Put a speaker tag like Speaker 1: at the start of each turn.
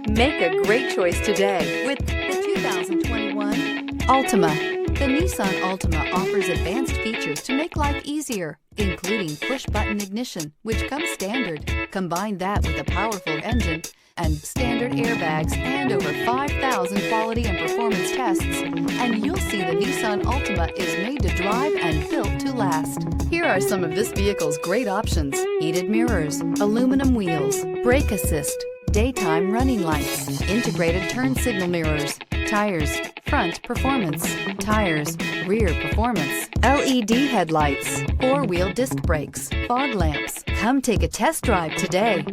Speaker 1: Make a great choice today with the 2021 Altima. The Nissan Altima offers advanced features to make life easier, including push-button ignition, which comes standard. Combine that with a powerful engine and standard airbags and over 5,000 quality and performance tests, and you'll see the Nissan Altima is made to drive and built to last. Here are some of this vehicle's great options: heated mirrors, aluminum wheels, brake assist, daytime running lights, integrated turn signal mirrors, tires, front performance, tires, rear performance, LED headlights, four-wheel disc brakes, fog lamps. Come take a test drive today.